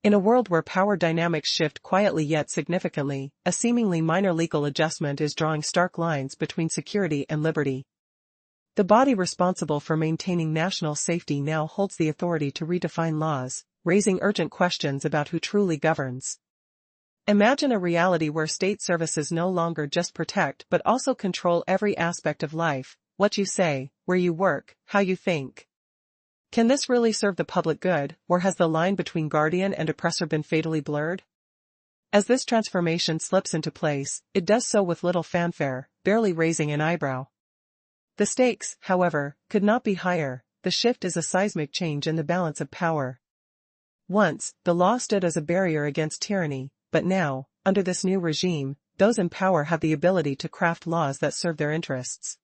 In a world where power dynamics shift quietly yet significantly, a seemingly minor legal adjustment is drawing stark lines between security and liberty. The body responsible for maintaining national safety now holds the authority to redefine laws, raising urgent questions about who truly governs. Imagine a reality where state services no longer just protect but also control every aspect of life: what you say, where you work, how you think. Can this really serve the public good, or has the line between guardian and oppressor been fatally blurred? As this transformation slips into place, it does so with little fanfare, barely raising an eyebrow. The stakes, however, could not be higher. The shift is a seismic change in the balance of power. Once, the law stood as a barrier against tyranny, but now, under this new regime, those in power have the ability to craft laws that serve their interests.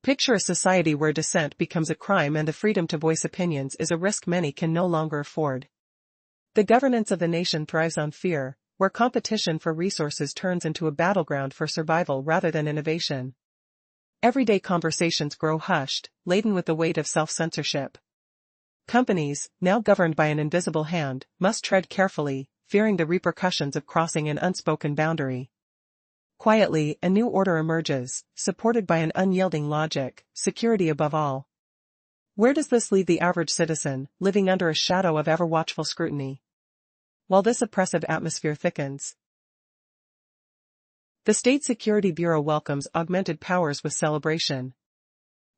Picture a society where dissent becomes a crime and the freedom to voice opinions is a risk many can no longer afford. The governance of the nation thrives on fear, where competition for resources turns into a battleground for survival rather than innovation. Everyday conversations grow hushed, laden with the weight of self-censorship. Companies, now governed by an invisible hand, must tread carefully, fearing the repercussions of crossing an unspoken boundary. Quietly, a new order emerges, supported by an unyielding logic: security above all. Where does this leave the average citizen, living under a shadow of ever-watchful scrutiny? While this oppressive atmosphere thickens, the State Security Bureau welcomes augmented powers with celebration.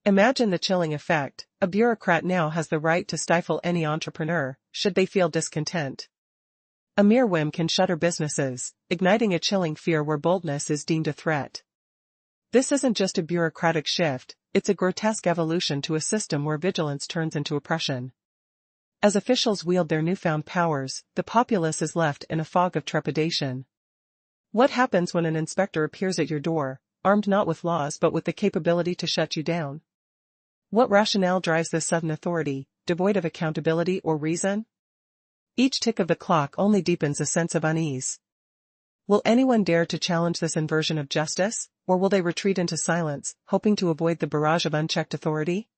Imagine the chilling effect: a bureaucrat now has the right to stifle any entrepreneur, should they feel discontent. A mere whim can shutter businesses, igniting a chilling fear where boldness is deemed a threat. This isn't just a bureaucratic shift, it's a grotesque evolution to a system where vigilance turns into oppression. As officials wield their newfound powers, the populace is left in a fog of trepidation. What happens when an inspector appears at your door, armed not with laws but with the capability to shut you down? What rationale drives this sudden authority, devoid of accountability or reason? Each tick of the clock only deepens a sense of unease. Will anyone dare to challenge this inversion of justice, or will they retreat into silence, hoping to avoid the barrage of unchecked authority?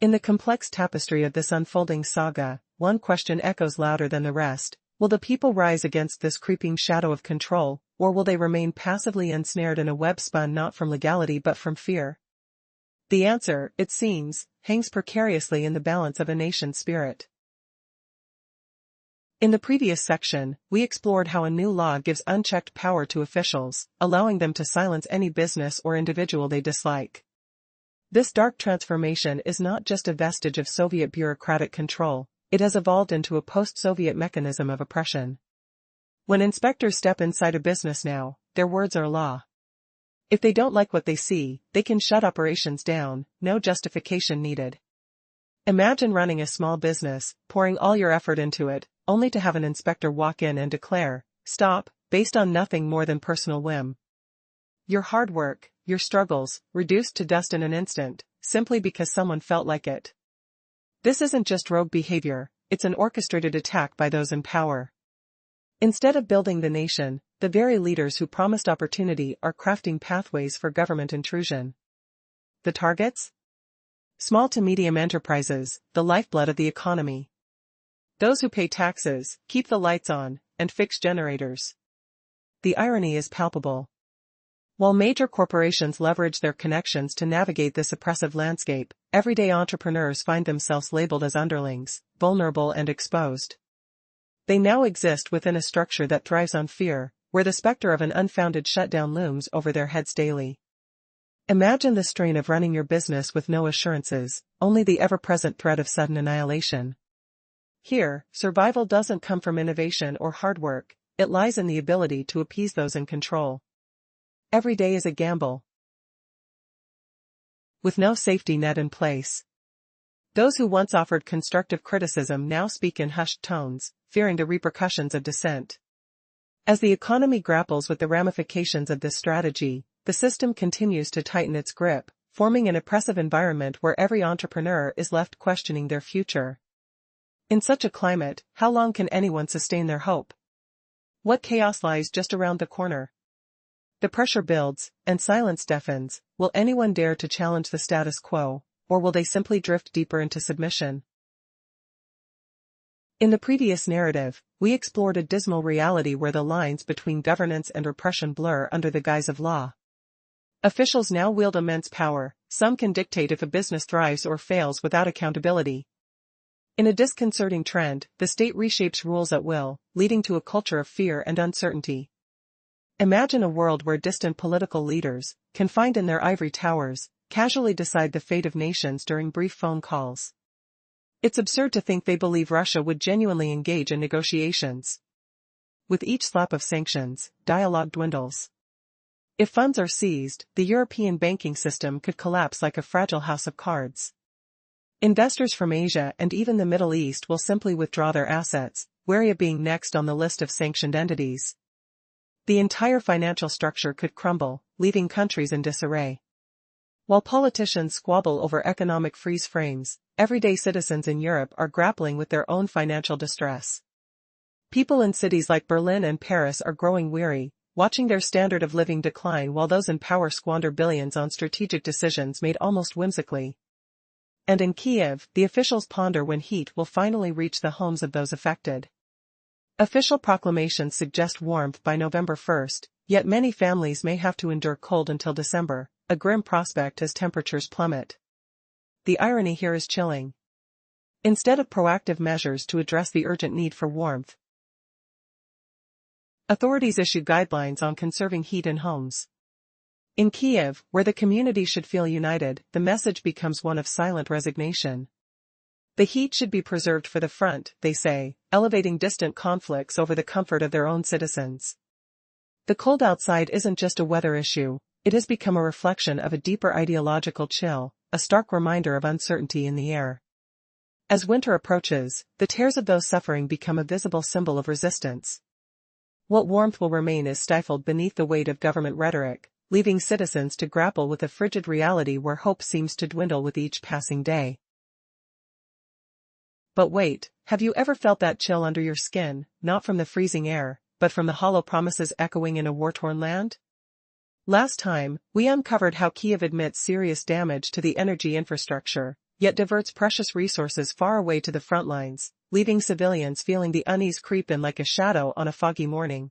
In the complex tapestry of this unfolding saga, one question echoes louder than the rest: will the people rise against this creeping shadow of control, or will they remain passively ensnared in a web spun not from legality but from fear? The answer, it seems, hangs precariously in the balance of a nation's spirit. In the previous section, we explored how a new law gives unchecked power to officials, allowing them to silence any business or individual they dislike. This dark transformation is not just a vestige of Soviet bureaucratic control, it has evolved into a post-Soviet mechanism of oppression. When inspectors step inside a business now, their words are law. If they don't like what they see, they can shut operations down, no justification needed. Imagine running a small business, pouring all your effort into it, only to have an inspector walk in and declare, "Stop," based on nothing more than personal whim. Your hard work, your struggles, reduced to dust in an instant, simply because someone felt like it. This isn't just rogue behavior, it's an orchestrated attack by those in power. Instead of building the nation, the very leaders who promised opportunity are crafting pathways for government intrusion. The targets? Small to medium enterprises, the lifeblood of the economy. Those who pay taxes, keep the lights on, and fix generators. The irony is palpable. While major corporations leverage their connections to navigate this oppressive landscape, everyday entrepreneurs find themselves labeled as underlings, vulnerable and exposed. They now exist within a structure that thrives on fear, where the specter of an unfounded shutdown looms over their heads daily. Imagine the strain of running your business with no assurances, only the ever-present threat of sudden annihilation. Here, survival doesn't come from innovation or hard work, it lies in the ability to appease those in control. Every day is a gamble, with no safety net in place. Those who once offered constructive criticism now speak in hushed tones, fearing the repercussions of dissent. As the economy grapples with the ramifications of this strategy, the system continues to tighten its grip, forming an oppressive environment where every entrepreneur is left questioning their future. In such a climate, how long can anyone sustain their hope? What chaos lies just around the corner? The pressure builds, and silence deafens. Will anyone dare to challenge the status quo, or will they simply drift deeper into submission? In the previous narrative, we explored a dismal reality where the lines between governance and repression blur under the guise of law. Officials now wield immense power. Some can dictate if a business thrives or fails without accountability. In a disconcerting trend, the state reshapes rules at will, leading to a culture of fear and uncertainty. Imagine a world where distant political leaders, confined in their ivory towers, casually decide the fate of nations during brief phone calls. It's absurd to think they believe Russia would genuinely engage in negotiations. With each slap of sanctions, dialogue dwindles. If funds are seized, the European banking system could collapse like a fragile house of cards. Investors from Asia and even the Middle East will simply withdraw their assets, wary of being next on the list of sanctioned entities. The entire financial structure could crumble, leaving countries in disarray. While politicians squabble over economic freeze frames, everyday citizens in Europe are grappling with their own financial distress. People in cities like Berlin and Paris are growing weary, watching their standard of living decline while those in power squander billions on strategic decisions made almost whimsically. And in Kiev, the officials ponder when heat will finally reach the homes of those affected. Official proclamations suggest warmth by November 1st, yet many families may have to endure cold until December, a grim prospect as temperatures plummet. The irony here is chilling. Instead of proactive measures to address the urgent need for warmth, authorities issue guidelines on conserving heat in homes. In Kiev, where the community should feel united, the message becomes one of silent resignation. The heat should be preserved for the front, they say, elevating distant conflicts over the comfort of their own citizens. The cold outside isn't just a weather issue, it has become a reflection of a deeper ideological chill, a stark reminder of uncertainty in the air. As winter approaches, the tears of those suffering become a visible symbol of resistance. What warmth will remain is stifled beneath the weight of government rhetoric, leaving citizens to grapple with a frigid reality where hope seems to dwindle with each passing day. But wait, have you ever felt that chill under your skin, not from the freezing air, but from the hollow promises echoing in a war-torn land? Last time, we uncovered how Kiev admits serious damage to the energy infrastructure, yet diverts precious resources far away to the front lines, leaving civilians feeling the unease creep in like a shadow on a foggy morning.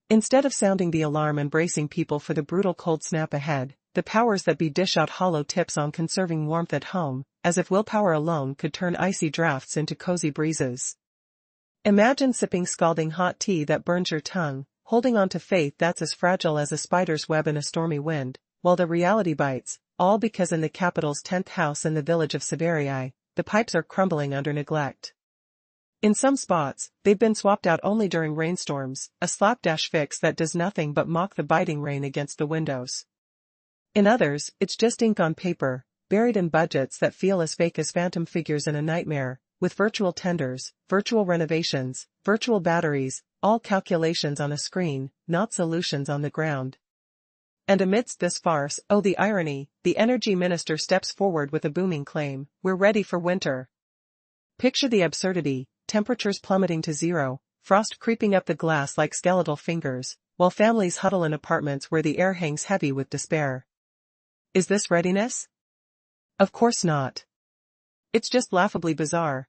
Instead of sounding the alarm and bracing people for the brutal cold snap ahead, the powers that be dish out hollow tips on conserving warmth at home, as if willpower alone could turn icy drafts into cozy breezes. Imagine sipping scalding hot tea that burns your tongue, holding on to faith that's as fragile as a spider's web in a stormy wind, while the reality bites, all because in the capital's 10th house in the village of Siberia, the pipes are crumbling under neglect. In some spots, they've been swapped out only during rainstorms, a slapdash fix that does nothing but mock the biting rain against the windows. In others, it's just ink on paper, buried in budgets that feel as fake as phantom figures in a nightmare, with virtual tenders, virtual renovations, virtual batteries, all calculations on a screen, not solutions on the ground. And amidst this farce, oh the irony, the energy minister steps forward with a booming claim, "We're ready for winter." Picture the absurdity, temperatures plummeting to zero, frost creeping up the glass like skeletal fingers, while families huddle in apartments where the air hangs heavy with despair. Is this readiness? Of course not. It's just laughably bizarre.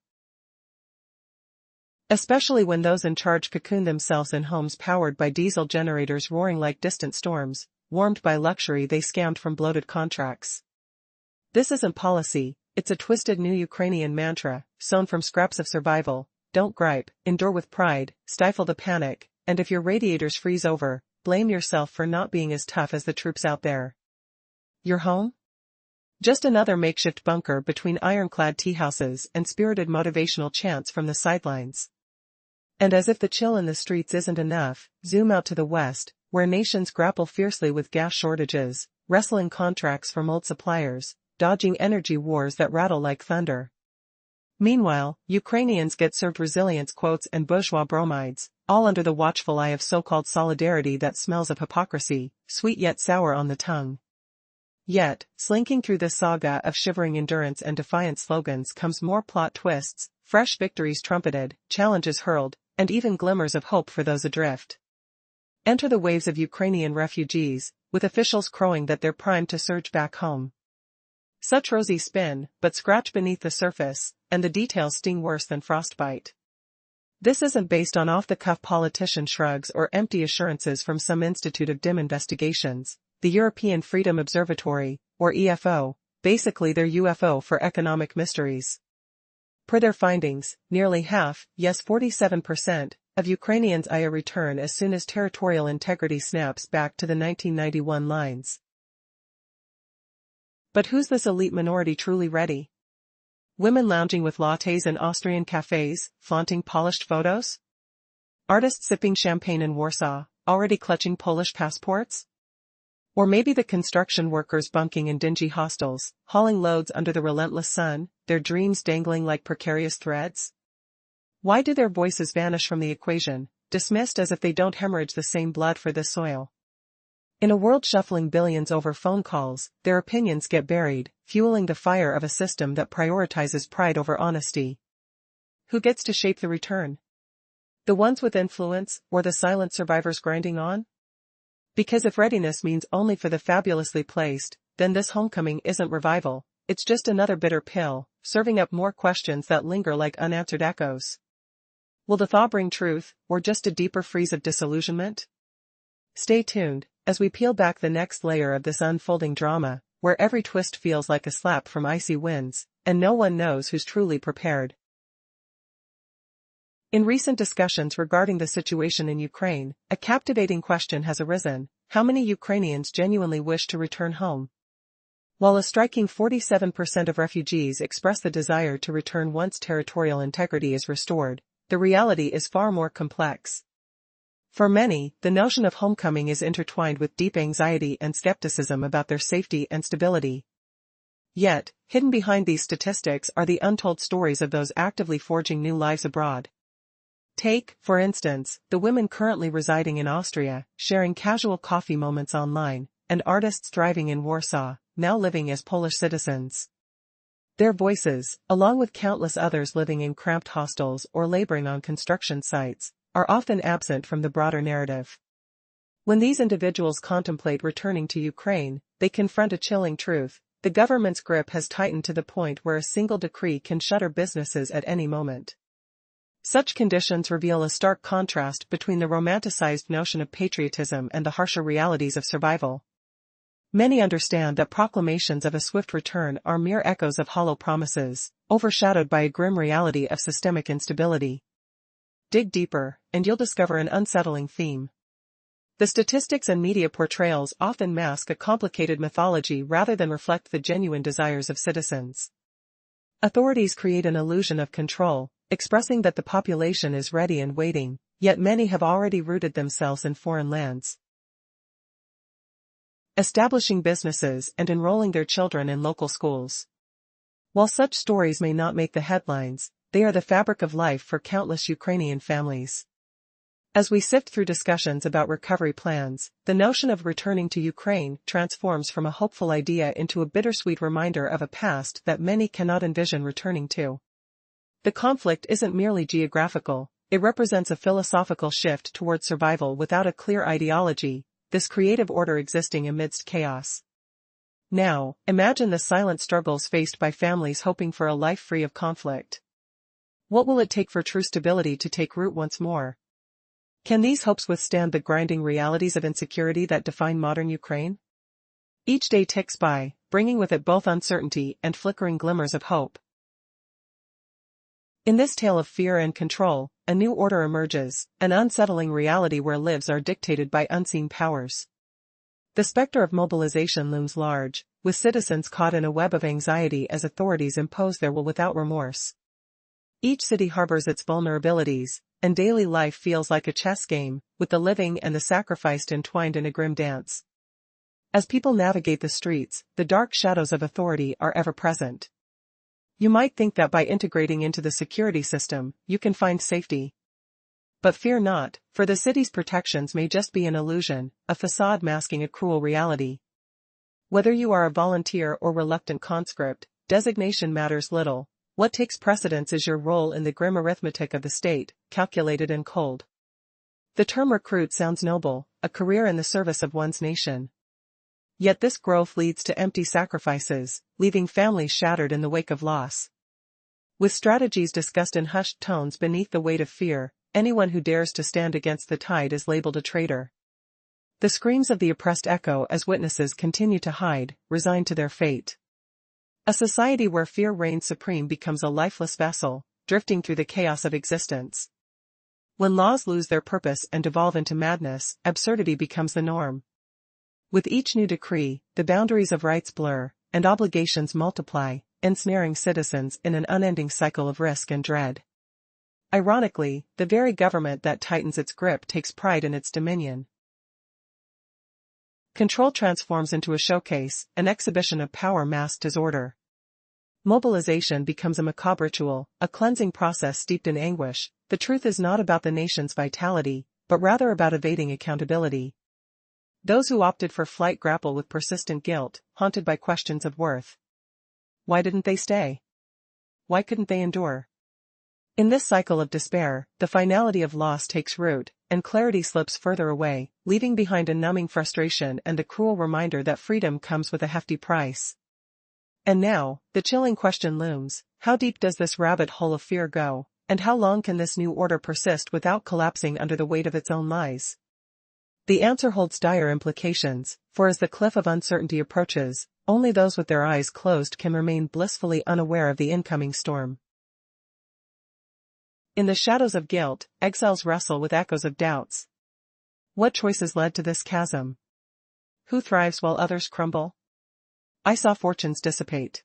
Especially when those in charge cocoon themselves in homes powered by diesel generators roaring like distant storms, warmed by luxury they scammed from bloated contracts. This isn't policy, it's a twisted new Ukrainian mantra, sewn from scraps of survival: don't gripe, endure with pride, stifle the panic, and if your radiators freeze over, blame yourself for not being as tough as the troops out there. Your home? Just another makeshift bunker between ironclad tea houses and spirited motivational chants from the sidelines. And as if the chill in the streets isn't enough, zoom out to the west, where nations grapple fiercely with gas shortages, wrestling contracts from old suppliers, dodging energy wars that rattle like thunder. Meanwhile, Ukrainians get served resilience quotes and bourgeois bromides, all under the watchful eye of so-called solidarity that smells of hypocrisy, sweet yet sour on the tongue. Yet, slinking through this saga of shivering endurance and defiant slogans comes more plot twists, fresh victories trumpeted, challenges hurled, and even glimmers of hope for those adrift. Enter the waves of Ukrainian refugees, with officials crowing that they're primed to surge back home. Such rosy spin, but scratch beneath the surface, and the details sting worse than frostbite. This isn't based on off-the-cuff politician shrugs or empty assurances from some Institute of Dim Investigations, the European Freedom Observatory, or EFO, basically their UFO for economic mysteries. Per their findings, nearly half, yes 47%, of Ukrainians eye a return as soon as territorial integrity snaps back to the 1991 lines. But who's this elite minority truly ready? Women lounging with lattes in Austrian cafes, flaunting polished photos? Artists sipping champagne in Warsaw, already clutching Polish passports? Or maybe the construction workers bunking in dingy hostels, hauling loads under the relentless sun, their dreams dangling like precarious threads? Why do their voices vanish from the equation, dismissed as if they don't hemorrhage the same blood for this soil? In a world shuffling billions over phone calls, their opinions get buried, fueling the fire of a system that prioritizes pride over honesty. Who gets to shape the return? The ones with influence, or the silent survivors grinding on? Because if readiness means only for the fabulously placed, then this homecoming isn't revival, it's just another bitter pill, serving up more questions that linger like unanswered echoes. Will the thaw bring truth, or just a deeper freeze of disillusionment? Stay tuned, as we peel back the next layer of this unfolding drama, where every twist feels like a slap from icy winds, and no one knows who's truly prepared. In recent discussions regarding the situation in Ukraine, a captivating question has arisen: how many Ukrainians genuinely wish to return home? While a striking 47% of refugees express the desire to return once territorial integrity is restored, the reality is far more complex. For many, the notion of homecoming is intertwined with deep anxiety and skepticism about their safety and stability. Yet, hidden behind these statistics are the untold stories of those actively forging new lives abroad. Take, for instance, the women currently residing in Austria, sharing casual coffee moments online, and artists thriving in Warsaw, now living as Polish citizens. Their voices, along with countless others living in cramped hostels or laboring on construction sites, are often absent from the broader narrative. When these individuals contemplate returning to Ukraine, they confront a chilling truth: the government's grip has tightened to the point where a single decree can shutter businesses at any moment. Such conditions reveal a stark contrast between the romanticized notion of patriotism and the harsher realities of survival. Many understand that proclamations of a swift return are mere echoes of hollow promises, overshadowed by a grim reality of systemic instability. Dig deeper, and you'll discover an unsettling theme. The statistics and media portrayals often mask a complicated mythology rather than reflect the genuine desires of citizens. Authorities create an illusion of control, expressing that the population is ready and waiting, yet many have already rooted themselves in foreign lands, establishing businesses and enrolling their children in local schools. While such stories may not make the headlines, they are the fabric of life for countless Ukrainian families. As we sift through discussions about recovery plans, the notion of returning to Ukraine transforms from a hopeful idea into a bittersweet reminder of a past that many cannot envision returning to. The conflict isn't merely geographical, it represents a philosophical shift toward survival without a clear ideology, this creative order existing amidst chaos. Now, imagine the silent struggles faced by families hoping for a life free of conflict. What will it take for true stability to take root once more? Can these hopes withstand the grinding realities of insecurity that define modern Ukraine? Each day ticks by, bringing with it both uncertainty and flickering glimmers of hope. In this tale of fear and control, a new order emerges, an unsettling reality where lives are dictated by unseen powers. The specter of mobilization looms large, with citizens caught in a web of anxiety as authorities impose their will without remorse. Each city harbors its vulnerabilities, and daily life feels like a chess game, with the living and the sacrificed entwined in a grim dance. As people navigate the streets, the dark shadows of authority are ever present. You might think that by integrating into the security system, you can find safety. But fear not, for the city's protections may just be an illusion, a facade masking a cruel reality. Whether you are a volunteer or reluctant conscript, designation matters little. What takes precedence is your role in the grim arithmetic of the state, calculated and cold. The term recruit sounds noble, a career in the service of one's nation. Yet this growth leads to empty sacrifices, leaving families shattered in the wake of loss. With strategies discussed in hushed tones beneath the weight of fear, anyone who dares to stand against the tide is labeled a traitor. The screams of the oppressed echo as witnesses continue to hide, resigned to their fate. A society where fear reigns supreme becomes a lifeless vessel, drifting through the chaos of existence. When laws lose their purpose and devolve into madness, absurdity becomes the norm. With each new decree, the boundaries of rights blur, and obligations multiply, ensnaring citizens in an unending cycle of risk and dread. Ironically, the very government that tightens its grip takes pride in its dominion. Control transforms into a showcase, an exhibition of power masked as order. Mobilization becomes a macabre ritual, a cleansing process steeped in anguish. The truth is not about the nation's vitality, but rather about evading accountability. Those who opted for flight grapple with persistent guilt, haunted by questions of worth. Why didn't they stay? Why couldn't they endure? In this cycle of despair, the finality of loss takes root, and clarity slips further away, leaving behind a numbing frustration and the cruel reminder that freedom comes with a hefty price. And now, the chilling question looms: how deep does this rabbit hole of fear go, and how long can this new order persist without collapsing under the weight of its own lies? The answer holds dire implications, for as the cliff of uncertainty approaches, only those with their eyes closed can remain blissfully unaware of the incoming storm. In the shadows of guilt, exiles wrestle with echoes of doubts. What choices led to this chasm? Who thrives while others crumble? I saw fortunes dissipate.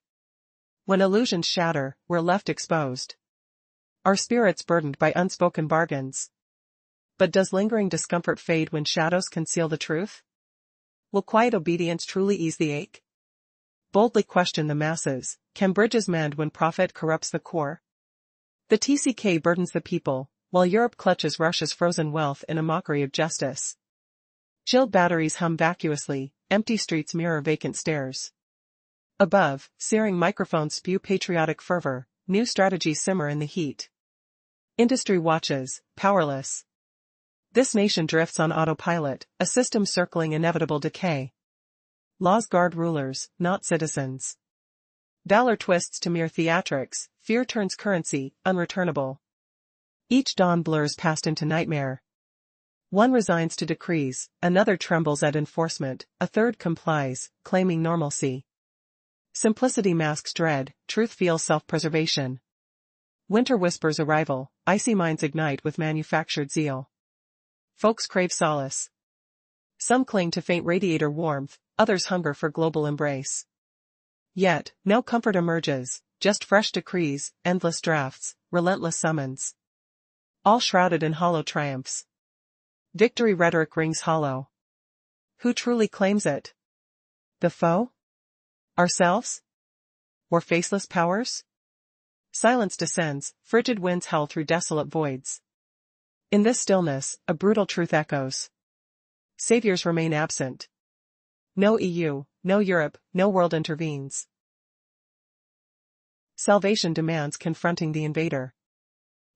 When illusions shatter, we're left exposed. Our spirits burdened by unspoken bargains. But does lingering discomfort fade when shadows conceal the truth? Will quiet obedience truly ease the ache? Boldly question the masses: can bridges mend when profit corrupts the core? The TCK burdens the people, while Europe clutches Russia's frozen wealth in a mockery of justice. Chilled batteries hum vacuously, empty streets mirror vacant stares. Above, searing microphones spew patriotic fervor, new strategies simmer in the heat. Industry watches, powerless. This nation drifts on autopilot, a system circling inevitable decay. Laws guard rulers, not citizens. Valor twists to mere theatrics, fear turns currency, unreturnable. Each dawn blurs past into nightmare. One resigns to decrees, another trembles at enforcement, a third complies, claiming normalcy. Simplicity masks dread, truth feels self-preservation. Winter whispers arrival, icy minds ignite with manufactured zeal. Folks crave solace. Some cling to faint radiator warmth, others hunger for global embrace. Yet, no comfort emerges, just fresh decrees, endless drafts, relentless summons. All shrouded in hollow triumphs. Victory rhetoric rings hollow. Who truly claims it? The foe? Ourselves? Or faceless powers? Silence descends, frigid winds howl through desolate voids. In this stillness, a brutal truth echoes. Saviors remain absent. No EU, no Europe, no world intervenes. Salvation demands confronting the invader.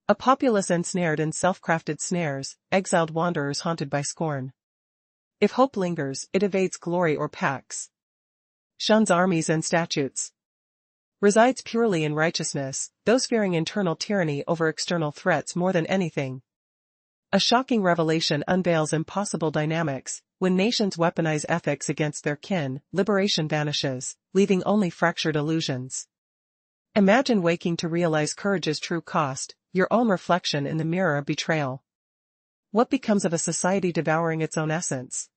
A populace ensnared in self-crafted snares, exiled wanderers haunted by scorn. If hope lingers, it evades glory or pax. Shuns armies and statutes. Resides purely in righteousness, those fearing internal tyranny over external threats more than anything. A shocking revelation unveils impossible dynamics. When nations weaponize ethics against their kin, liberation vanishes, leaving only fractured illusions. Imagine waking to realize courage's true cost, your own reflection in the mirror of betrayal. What becomes of a society devouring its own essence?